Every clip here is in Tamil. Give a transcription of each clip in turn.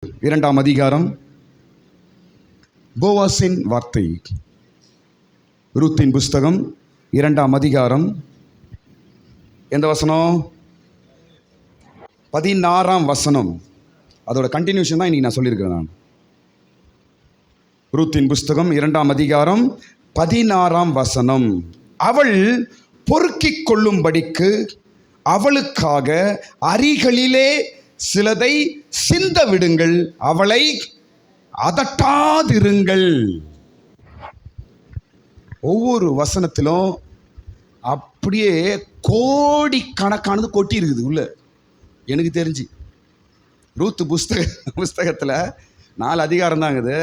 2ஆம் அதிகாரம் போவாசின் வார்த்தை. ரூத்தின் புஸ்தகம் 2ஆம் அதிகாரம் எந்த வசனம்? 16ஆம் வசனம். அதோட கண்டினியூஷன் தான் இன்னைக்கு நான் சொல்லியிருக்கிறேன். நான் ரூத்தின் புஸ்தகம் 2ஆம் அதிகாரம் 16ஆம் வசனம். அவள் பொறுக்கிக் கொள்ளும்படிக்கு அவளுக்காக அரிகளிலே சிலதை சிந்த விடுங்கள், அவளை அதட்டாதிருங்கள். ஒவ்வொரு வசனத்திலும் அப்படியே கோடிக்கணக்கானது கொட்டி இருக்குது உள்ள. எனக்கு தெரிஞ்சு ரூத் புஸ்தகத்தில் 4 அதிகாரம் தாங்குது.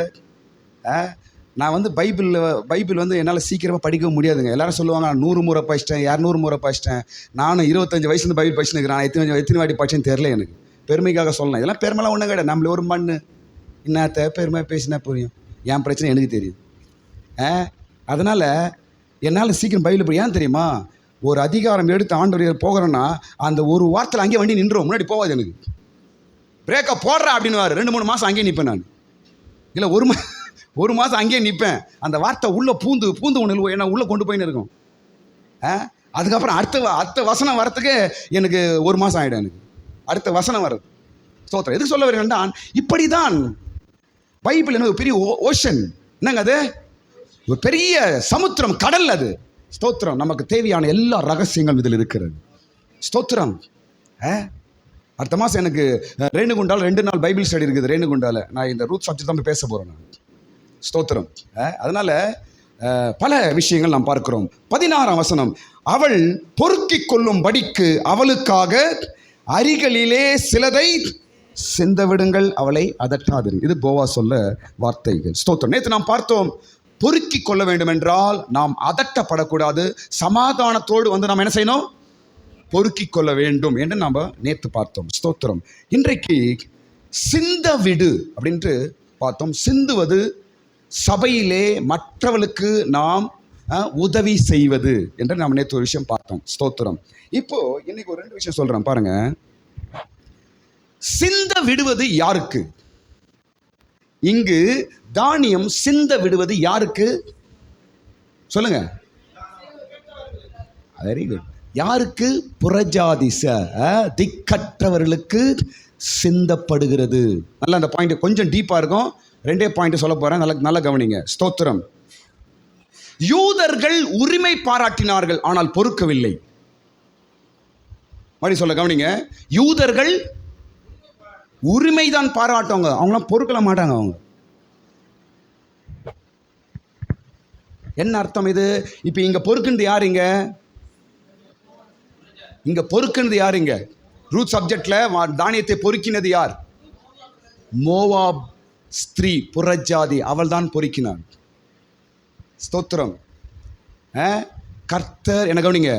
நான் பைபிள் என்னால் சீக்கிரமாக படிக்க முடியாதுங்க. எல்லாரும் சொல்லுவாங்க நான் 100 முறை படிச்சிட்டேன், 200 முறை படிச்சிட்டேன். நானும் 25 வயசுலேருந்து பைபிள் படிச்சுன்னு நான் எத்தனை வாட்டி படிச்சேன்னு தெரில. எனக்கு பெருமைக்காக சொல்லலாம். இதெல்லாம் பெருமைலாம் ஒன்றும் கிடையாது. நம்மள ஒரு மண் என்னத்த பெருமை பேசினா புரியும். என் பிரச்சனை எனக்கு தெரியும். அதனால் என்னால் சீக்கிரம் பைபிள் படி. ஏன் தெரியுமா? ஒரு அதிகாரம் எடுத்து ஆண்டவர் போகிறேன்னா அந்த ஒரு வாரத்தில் அங்கேயே வண்டி நின்றோம். முன்னாடி போகாது. எனக்கு பிரேக்கை போடுறா அப்படின்னு 2-3 மாதம் அங்கேயே நிற்பேன். நான் இல்லை ஒரு மாதம் அங்கேயே நிற்பேன். அந்த வார்த்தை உள்ளே பூந்து ஒன்று என்ன உள்ளே கொண்டு போயின்னு இருக்கும். அதுக்கப்புறம் அடுத்த வசனம் வரத்துக்கு எனக்கு 1 மாதம் ஆகிடும். எனக்கு அடுத்த வசனம் வருது. ஸ்தோத்திரம். எதுக்கு சொல்ல வரேன்னா, இப்படி தான் பைபிள் என்ன ஒரு பெரிய ஓஷன். என்னங்க அது? ஒரு பெரிய சமுத்திரம், கடல் அது. ஸ்தோத்திரம். நமக்கு தேவையான எல்லா ரகசியங்களும் இதில் இருக்கிறது. ஸ்தோத்திரம். அடுத்த மாதம் எனக்கு ரேணுகுண்டால் 2 நாள் பைபிள் ஸ்டடி இருக்குது. ரேணுகுண்டால் நான் இந்த ரூத் சப்ஜெக்ட் தான் பேச போகிறேன் நான். ஸ்தோத்திரம். அதனால் பல விஷயங்கள் நாம் பார்க்கிறோம். 16ஆம் வசனம். அவள் பொறுக்கிக் கொள்ளும்படிக்கு அவளுக்காக அரிகளிலே சிலதை சிந்த விடுங்கள், அவளை அதட்டாதிரு. இது போவா சொல்ல வார்த்தைகள். ஸ்தோத்திரம். நேற்று நாம் பார்த்தோம், பொறுக்கிக் கொள்ள வேண்டும் என்றால் நாம் அதட்டப்படக்கூடாது. சமாதானத்தோடு நாம் என்ன செய்யணும்? பொறுக்கிக் கொள்ள வேண்டும் என்று நாம் நேற்று பார்த்தோம். ஸ்தோத்திரம். இன்றைக்கு சிந்த விடு அப்படின்ட்டு பார்த்தோம். சிந்துவது சபையிலே மற்றவர்களுக்கு நாம் உதவி செய்வது என்று நாம் நேற்று ஒரு விஷயம் பார்த்தோம். ஸ்தோத்திரம். இப்போ இன்னைக்கு ஒரு 2 விஷயம் சொல்றேன் பாருங்க. சிந்த விடுவது யாருக்கு? இங்கு தானியம் சிந்த விடுவது யாருக்கு? சொல்லுங்க. Very good. யாருக்கு? புறஜாதிச திக்கற்றவர்களுக்கு சிந்தப்படுகிறது. நல்லா அந்த பாயிண்ட் கொஞ்சம் டீப்பா இருக்கும். 2 பாயிண்ட் சொல்ல போறேன். நல்லா கவனிங்க. ஸ்தோத்திரம். யூதர்கள் உரிமை பாராட்டினார்கள், ஆனால் பொறுக்கவில்லை. மறுபடி சொல்ல கவனிங்க. யூதர்கள் உரிமைதான் பாராட்டுவாங்க, அவங்களாம் பொறுக்கல மாட்டாங்க. அவங்க என்ன அர்த்தம் இது? இப்போ இங்க பொறுக்குனது யாருங்க? இங்க பொறுக்குனது யாருங்க? ரூத் சப்ஜெக்ட்ல தானியத்தை பொறுக்கினது யார்? மோவாப் ஸ்திரீ, புறஜாதி. அவள் தான் பொறுக்கினாள். ஸ்தோத்திரம். கர்த்தர் என்ன கவனிங்க,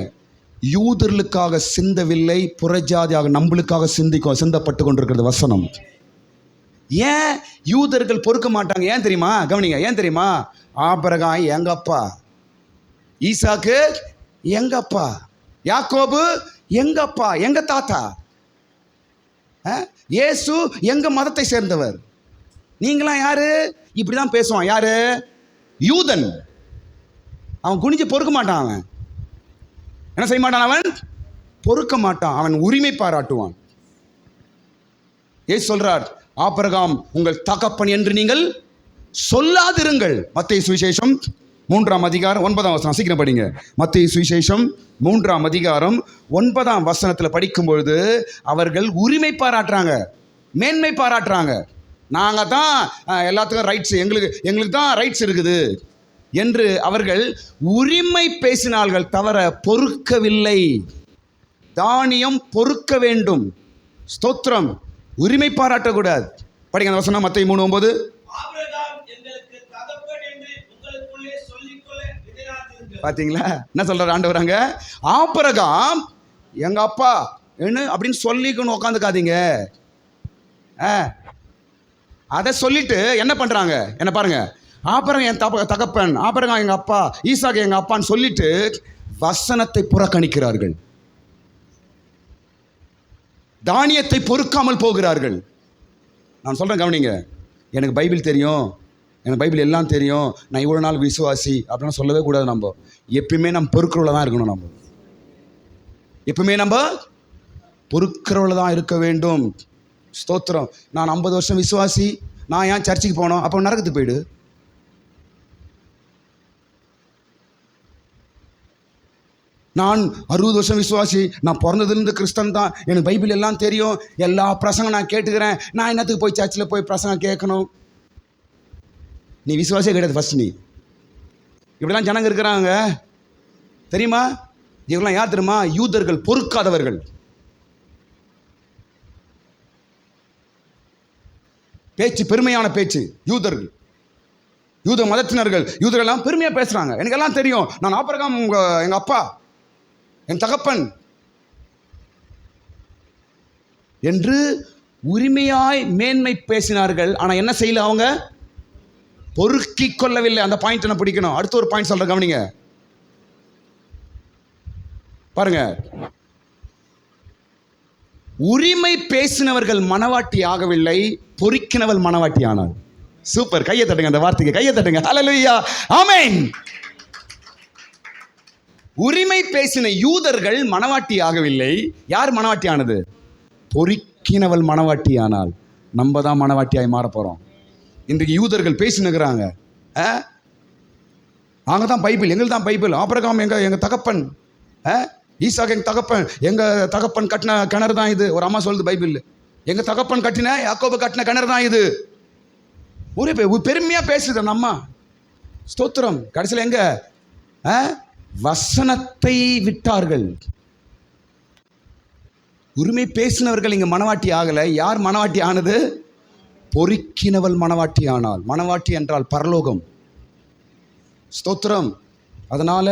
யூதர்களுக்காக சிந்தவில்லை, புறஜாதியாக நம்மளுக்காக சிந்தப்பட்டு கொண்டிருக்கிறது வசனம். ஏன் யூதர்கள் பொறுக்க மாட்டாங்க? ஏன் தெரியுமா? கவனிங்க. ஏன் தெரியுமா? ஆபிரகாம் எங்க அப்பா, ஈசாக்கு எங்க அப்பா, யாக்கோபு எங்க அப்பா, எங்க தாத்தா, இயேசு எங்க மதத்தை சேர்ந்தவர். நீங்களாம் யாரு? இப்படிதான் பேசுவான். யாரு? யூதன். அவன் குனிஞ்சு பொறுக்க மாட்டான். அவன் என்ன செய்ய மாட்டான்? அவன் பொறுக்க மாட்டான். அவன் உரிமை பாராட்டுவான். ஏசு சொல்றார், ஆபிரகாம் உங்கள் தகப்பன் என்று நீங்கள் சொல்லாதிருங்கள். மத்தேயு சுவிசேஷம் 3ஆம் அதிகாரம் 9ஆம் வசனம். சீக்கிரம் படிங்க. மத்தேயு சுவிசேஷம் 3ஆம் அதிகாரம் 9ஆம் வசனத்தில் படிக்கும் பொழுது அவர்கள் உரிமை பாராட்டுறாங்க, மேன்மை பாராட்டுறாங்க. நாங்கள் தான் எல்லாத்துக்கும் ரைட்ஸ், எங்களுக்கு தான் ரைட்ஸ் இருக்குது என்று அவர்கள் உரிமை பேசினார்கள், தவிர பொறுக்கவில்லை. தானியம் பொறுக்க வேண்டும். ஸ்தோத்திரம். உரிமை பாராட்டக்கூடாது. படிங்க அந்த வசனம். மத்தேயு 3:9. பாத்தீங்களா என்ன சொல்றாரு ஆண்டவராங்க? ஆபிரகாம் எங்க அப்பா என்ன அப்படின்னு சொல்லிக்கணும் உட்காந்துக்காதீங்க. அதை சொல்லிட்டு என்ன பண்றாங்க? என்ன பாருங்க. ஆபிரகாம் என் தகப்பன், ஆபிரகாம் எங்க அப்பா, ஈசாக்கு எங்க அப்பான்னு சொல்லிட்டு வசனத்தை புறக்கணிக்கிறார்கள். தானியத்தை பொறுக்காமல் போகிறார்கள். நான் சொல்கிறேன் கவனிங்க. எனக்கு பைபிள் தெரியும், எனக்கு பைபிள் எல்லாம் தெரியும், நான் இவ்வளோ நாள் விசுவாசி அப்படின்னு சொல்லவே கூடாது. நம்ம எப்பயுமே நம்ம பொறுக்கிறவள தான் இருக்கணும். நம்ம எப்பவுமே நம்ம பொறுக்கிறவள தான் இருக்க வேண்டும். ஸ்தோத்திரம். நான் 50 வருஷம் விசுவாசி, நான் ஏன் சர்ச்சுக்கு போனோம்? அப்போ நரகத்துக்கு போயிடு. நான் 60 வருஷம் விசுவாசி, நான் பிறந்ததுலேருந்து கிறிஸ்தன் தான், எனக்கு பைபிள் எல்லாம் தெரியும், எல்லா பிரசங்கம் நான் கேட்டுக்கிறேன், நான் என்னத்துக்கு போய் சர்ச்சில் போய் பிரசங்கம் கேட்கணும்? நீ விசுவாசியே கிடையாது. ஃபஸ்ட் நீ இப்படிலாம் ஜனங்க இருக்கிறாங்க தெரியுமா? இவங்களாம் யார் தெரியுமா? யூதர்கள், பொறுக்காதவர்கள். பேச்சு பெருமையான பேச்சு. யூதர்கள், யூத மதத்தினர்கள், யூதர்கள்லாம் பெருமையாக பேசுகிறாங்க. எனக்கு எல்லாம் தெரியும், நான் ஆபிரகாம் எங்கள் அப்பா, என் தகப்பன் என்று உரிமையாய் மேன்மை பேசினார்கள். ஆனால் என்ன செய்யல? அவங்க பொறுக்கிக் கொள்ளவில்லை. அந்த பாயிண்ட் என்ன பிடிக்கணும். அடுத்த ஒரு பாயிண்ட் சொல்கிறேன் கவனிங்க. பாருங்க, உரிமை பேசினவர்கள் மனவாட்டி ஆகவில்லை, பொறுக்கினவள் மனவாட்டி ஆனாள். சூப்பர். கையை தட்டுங்க, அந்த வார்த்தைக்கு கையை தட்டுங்க. ஹல்லேலூயா, ஆமென். உரிமை பேசின யூதர்கள் மனவாட்டி ஆகவில்லை. யார் மனவாட்டி ஆனது? பொறுக்கினவள் மனவாட்டி ஆனாள். நம்ம தான் மனவாட்டியாய் மாற போறோம். இன்றைக்கு யூதர்கள் பேசினுக்கிறாங்க, நாங்க தான் பைபிள், எங்களுக்கு தான் பைபிள், ஆபிரகாம் எங்க தகப்பன், ஈசாக்கு எங்க தகப்பன், எங்க தகப்பன் கட்டின கிணறு தான் இது. ஒரு அம்மா சொல்லுது பைபிள், எங்க தகப்பன் கட்டின, யாக்கோபு கட்டின கிணறு தான் இது. ஒரு பெருமையா பேசுது அந்த அம்மா. ஸ்தோத்திரம். கடைசியில் எங்க வசனத்தை விட்டார்கள். உரிமை பேசினவர்கள் இங்க மனவாட்டி ஆகல. யார் மனவாட்டி ஆனது? பொறுக்கினவள் மனவாட்டி ஆனாள். மனவாட்டி என்றால் பரலோகம். ஸ்தோத்திரம். அதனால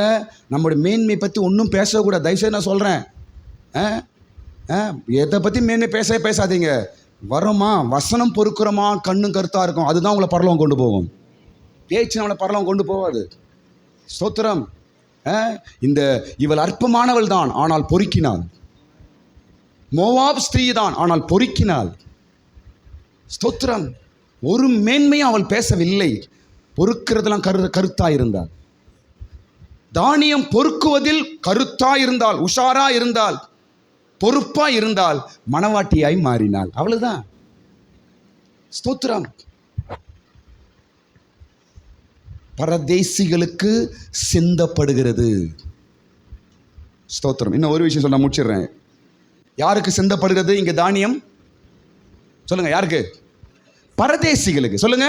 நம்முடைய மேன்மை பற்றி ஒன்றும் பேசக்கூடாது. தயவுசெய்து நான் சொல்கிறேன், எதை பற்றி மேன்மை பேசாதீங்க. வரோமா, வசனம் பொறுக்கிறோமா, கண்ணும் கருத்தாக இருக்கும், அதுதான் உங்களை பரலோகம் கொண்டு போகும். பேச்சு நம்மளை பரலோகம் கொண்டு போகாது. ஸ்தோத்திரம். இந்த இவள் அற்பமானவள் தான், ஆனால் பொறுக்கினாள். மோவாப் ஸ்திரீ தான், ஆனால் பொறுக்கினாள். ஸ்தோத்திரம். ஒரு மேன்மையும் அவள் பேசவில்லை. பொறுக்கிறதெல்லாம் கருத்தாக இருந்தாள். தானியம் பொறுக்குவதில் கருத்தாய் இருந்தால், உஷாரா இருந்தால், பொறுப்பா இருந்தால் மனவாட்டியாய் மாறினாள். அவ்வளவுதான். ஸ்தோத்திரம். பரதேசிகளுக்கு சிந்தப்படுகிறது. ஸ்தோத்திரம். இன்னும் ஒரு விஷயம் சொல்ல முடிச்சிடுறேன். யாருக்கு சிந்தப்படுகிறது இங்க தானியம்? சொல்லுங்க, யாருக்கு? பரதேசிகளுக்கு. சொல்லுங்க,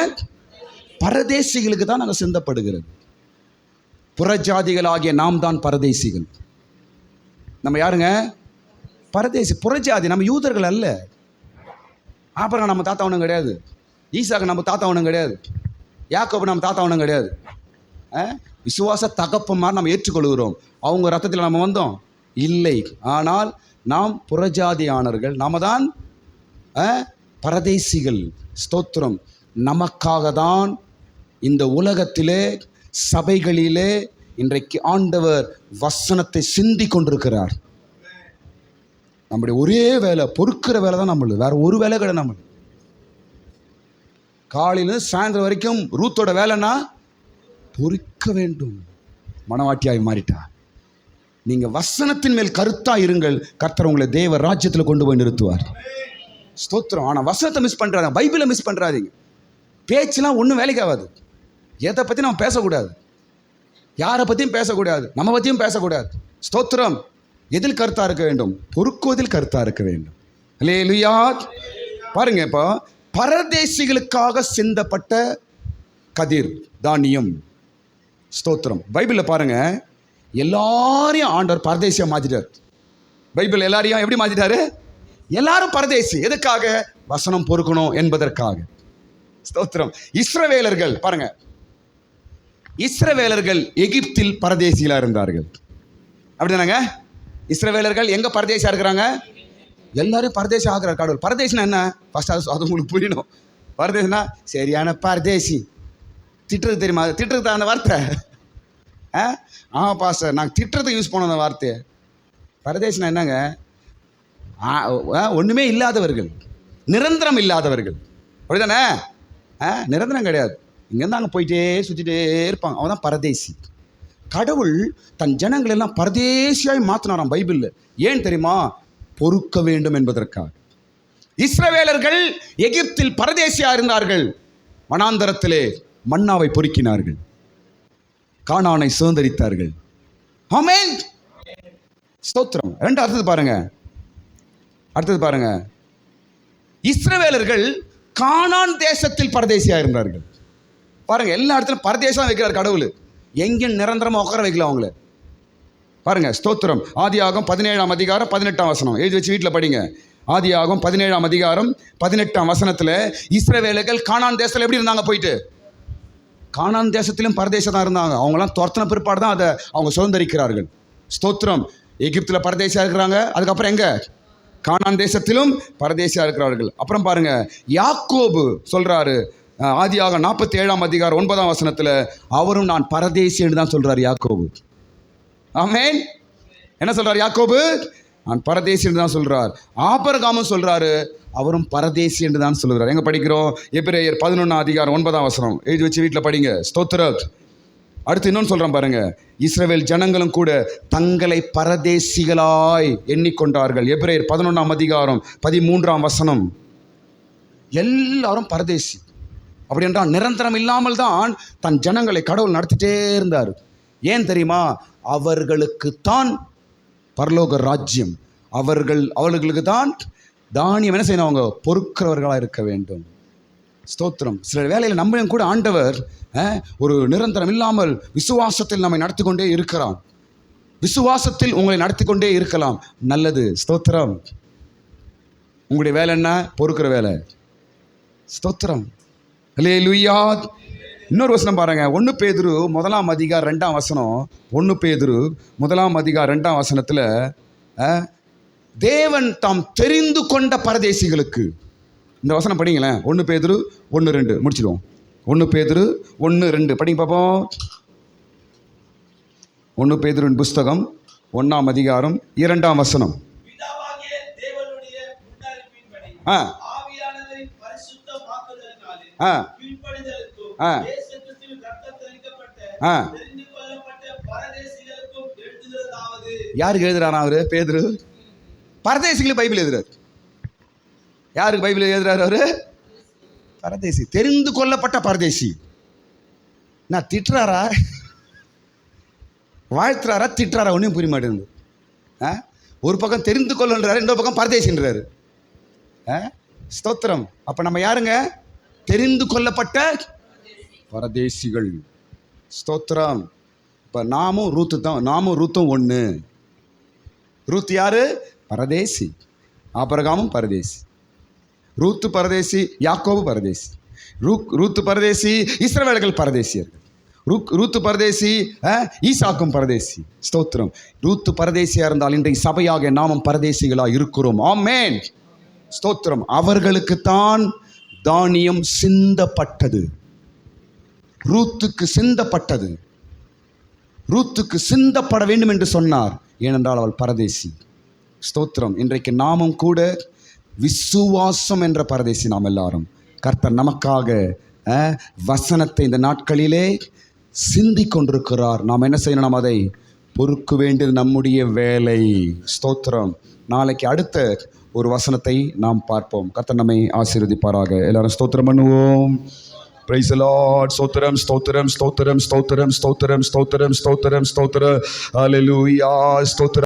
பரதேசிகளுக்கு தான் நாங்கள் சிந்தப்படுகிறது. புறஜாதிகளாகிய நாம் தான் பரதேசிகள். நம்ம யாருங்க? பரதேசி, புறஜாதி. நம்ம யூதர்கள் அல்ல. ஆபிரகாம் நம்ம தாத்தா ஒன்றும் கிடையாது, ஈசாக்கு நம்ம தாத்தா ஒன்றும் கிடையாது, யாக்கோபு நம்ம தாத்தா ஒன்றும் கிடையாது. விசுவாச தகப்பன் மாதிரி நம்ம ஏற்றுக்கொள்கிறோம். அவங்க ரத்தத்தில் நம்ம வந்தோம் இல்லை. ஆனால் நாம் புறஜாதியானவர்கள், நாம தான் பரதேசிகள். ஸ்தோத்திரம். நமக்காக தான் இந்த உலகத்திலே, சபைகளிலே இன்றைக்கு ஆண்டவர் வசனத்தை சிந்தி கொண்டிருக்கிறார். நம்முடைய ஒரே வேலை பொறுக்கிற வேலை தான் நம்மளுது. வேற ஒரு வேலை கிடையாது. நம்ம காலையில சாயந்தரம் வரைக்கும் ரூத்தோட வேலைன்னா பொறுக்க வேண்டும். மனவாட்டியாய் மாறிட்டா. நீங்க வசனத்தின் மேல் கருத்தா இருங்கள், கர்த்தர் உங்களை தேவ ராஜ்யத்தில் கொண்டு போய் நிறுத்துவார். ஸ்தோத்திரம். ஆனால் வசனத்தை மிஸ் பண்ணுறாங்க, பைபிளை மிஸ் பண்ணுறாதீங்க. பேச்செல்லாம் ஒன்றும் வேலைக்கு ஆகாது. எதை பற்றி நம்ம பேசக்கூடாது, யாரை பற்றியும் பேசக்கூடாது, நம்ம பற்றியும் பேசக்கூடாது. ஸ்தோத்திரம். எதில் கருத்தாக இருக்க வேண்டும்? பொறுக்குவதில் கருத்தாக இருக்க வேண்டும். அல்லேலூயா. பாருங்க, இப்போ பரதேசிகளுக்காக சிந்தப்பட்ட கதிர், தானியம். ஸ்தோத்திரம். பைபிளில் பாருங்க, எல்லாரையும் ஆண்டவர் பரதேசியாக மாற்றிட்டார். பைபிள் எல்லாரையும் எப்படி மாற்றிட்டாரு? எல்லாரும் பரதேசி. எதுக்காக? வசனம் பொறுக்கணும் என்பதற்காக. ஸ்தோத்திரம். இஸ்ரவேலர்கள் பாருங்க, இஸ்ரவேலர்கள் எகிப்தில் பரதேசிகளா இருந்தார்கள். அப்படிதானங்க? இஸ்ரவேலர்கள் எங்க பரதேசியா இருக்கிறாங்க? எல்லாரும் பரதேசி ஆகிறார் கடவுள். பரதேசினா என்ன? ஃபர்ஸ்ட் அது உங்களுக்கு புரியணும். பரதேசினா சரியான பரதேசி. திட்டுறது தெரியுமா? திட்டுறது அந்த வார்த்தை. பாஸ்டர், நாங்கள் திட்டுறதுக்கு யூஸ் பண்ண அந்த வார்த்தை. பரதேசினா என்னங்க? ஒன்றுமே இல்லாதவர்கள், நிரந்தரம் இல்லாதவர்கள். அப்படிதானே? நிரந்தரம் கிடையாது. இங்கேருந்து அங்கே போயிட்டே சுற்றிட்டே இருப்பாங்க. அவன் தான் பரதேசி. கடவுள் தன் ஜனங்கள் எல்லாம் பரதேசியாய் மாற்றினாராம் பைபிளில். ஏன் தெரியுமா? பொறுக்க வேண்டும் என்பதற்காக. இஸ்ரவேலர்கள் எகிப்தில் பரதேசியா இருந்தார்கள். வனாந்தரத்திலே மன்னாவை பொறுக்கினார்கள், கானானை சுதந்தரித்தார்கள். ஆமென், ஸ்தோத்திரம். ரெண்டு அடுத்தது பாருங்க. இஸ்ரவேலர்கள் கானான் தேசத்தில் பரதேசியா இருந்தார்கள். பாருங்க, எல்லா இடத்துலையும் பரதேசம் வைக்கிறார் கடவுள். எங்கேயும் நிரந்தரமாக உட்கார வைக்கல அவங்கள. பாருங்க, ஸ்தோத்திரம். ஆதியாகமம் 17ஆம் அதிகாரம் 18ஆம் வசனம் எழுதி வச்சு வீட்டில் படிங்க. ஆதியாகமம் 17ஆம் அதிகாரம் 18ஆம் வசனத்தில் இஸ்ரவேலர்கள் கானான் தேசத்தில் எப்படி இருந்தாங்க? போயிட்டு கானான் தேசத்திலும் பரதேசம் தான் இருந்தாங்க. அவங்களாம் துரத்தின பிற்பாடு தான் அதை அவங்க சுதந்திரிக்கிறார்கள். ஸ்தோத்திரம். எகிப்தில் பரதேசியா இருக்கிறாங்க. அதுக்கப்புறம் எங்க? கானான் தேசத்திலும் பரதேசியா இருக்கிறார்கள். அப்புறம் பாருங்க, யாக்கோபு சொல்றாரு ஆதியாகமம் 47ஆம் அதிகாரம் 9ஆம் வசனத்தில், அவரும் நான் பரதேசி என்று தான் சொல்றாரு யாக்கோபு. ஆமென். என்ன சொல்றார் யாக்கோபு? நான் பரதேசி என்று தான் சொல்றார். ஆபிரகாமும் சொல்றாரு, அவரும் பரதேசி என்று தான் சொல்கிறார். எங்க படிக்கிறோம்? எபிரேயர் 11ஆம் அதிகாரம் 9ஆம் வசனம் எழுதி வச்சு வீட்டில் படிங்க. ஸ்தோத்திரம். அடுத்து இன்னொன்று சொல்றேன் பாருங்க. இஸ்ரவேல் ஜனங்களும் கூட தங்களை பரதேசிகளாய் எண்ணிக்கொண்டார்கள். எபிரேயர் 11ஆம் அதிகாரம் 13ஆம் வசனம். எல்லாரும் பரதேசி. அப்படி என்றால் நிரந்தரம் இல்லாமல் தான் தன் ஜனங்களை கடவுள் நடத்திட்டே இருந்தார். ஏன் தெரியுமா? அவர்களுக்கு தான் பரலோக ராஜ்யம். அவர்களுக்கு தான் தானியம் என்ன செய்யணும்? அவங்க பொறுக்கிறவர்களாக இருக்க வேண்டும். ஸ்தோத்திரம். சில வேளையில் நம்மளையும் கூட ஆண்டவர் ஒரு நிரந்தரம் இல்லாமல் விசுவாசத்தில் நம்மை நடத்தி கொண்டே இருக்கிறான். விசுவாசத்தில் உங்களை நடத்தி கொண்டே இருக்கலாம். நல்லது. ஸ்தோத்திரம். உங்களுடைய வேலை என்ன? பொறுக்கிற வேலை. ஸ்தோத்திரம். அல்லேலூயா. இன்னொரு வசனம் பாருங்க. 1 பேதுரு 1ஆம் அதிகாரம் 2ஆம் வசனம். 1 பேதுரு 1ஆம் அதிகாரம் 2ஆம் வசனத்தில் தேவன் தாம் தெரிந்து கொண்ட பரதேசிகளுக்கு, இந்த வசனம் படிங்களேன். 1 பேதுரு 1:2 முடிச்சிடுவோம். 1 பேதுரு 1:2 படிங்க பார்ப்போம். 1 பேதுருவின் புஸ்தகம் 1ஆம் அதிகாரம் 2ஆம் வசனம். யாருக்கு எழுதுறாரா அவரு? பேதுரு. பரதேசிகளுக்கு பைபிள் எழுதுறாரு. யாருக்கு பைபிள் எழுதுறாரு அவரு? பரதேசி. தெரிந்து கொள்ளப்பட்ட பரதேசி. நான் திட்டுறாரா வாழ்த்துறாரா திட்டுறாரா ஒன்றும் புரிய மாட்டேங்குது. ஒரு பக்கம் தெரிந்து கொள்ளன்றாரு, இன்னொரு பக்கம் பரதேசின்றாரு. ஸ்தோத்திரம். அப்ப நம்ம யாருங்க? தெரிந்து கொள்ளப்பட்ட பரதேசிகள். ஸ்தோத்திரம். இப்போ நாமும் ரூத்தும் ஒன்று. ரூத் யாரு? பரதேசி. ஆபிரகாமும் பரதேசி. ரூத்து பரதேசி, யாக்கோபு பரதேசி. ரூத்து பரதேசி, இஸ்ரவேலர்கள் பரதேசியர்கள். ரூத்து பரதேசி, ஈசாக்கும் பரதேசி. ஸ்தோத்திரம். ரூத்து பரதேசியா இருந்தால் இன்றைக்கு சபையாக நாமும் பரதேசிகளாக இருக்கிறோம். ஆமென். ஸ்தோத்திரம். அவர்களுக்குத்தான் தானியம் சிந்தப்பட்டது. ரூத்துக்கு சிந்தப்பட்டது. ரூத்துக்கு சிந்தப்பட வேண்டும் என்று சொன்னார். ஏனென்றால் அவள் பரதேசி. ஸ்தோத்திரம். இன்றைக்கு நாமும் கூட விசுவாசம் என்ற பரதேசி நாம் எல்லாரும். கர்த்தர் நமக்காக வசனத்தை இந்த நாட்களிலே சிந்தி கொண்டிருக்கிறார். நாம் என்ன செய்யணும்? நாம் அதை பொறுக்க வேண்டியது நம்முடைய வேலை. ஸ்தோத்திரம். நாளைக்கு அடுத்த ஒரு வசனத்தை நாம் பார்ப்போம். கர்த்தர் நம்மை ஆசீர்வதிப்பாராக. எல்லாரும் ஸ்தோத்திரம் பண்ணுவோம். Praise the Lord. ஸ்தோத்திரம், ஸ்தோத்திரம், ஸ்தோத்திரம், ஸ்தோத்திரம், ஸ்தோத்திரம், ஸ்தோத்திரம், ஸ்தோத்திரம், ஸ்தோத்திரம். ஹல்லேலூயா. ஸ்தோத்திரம்.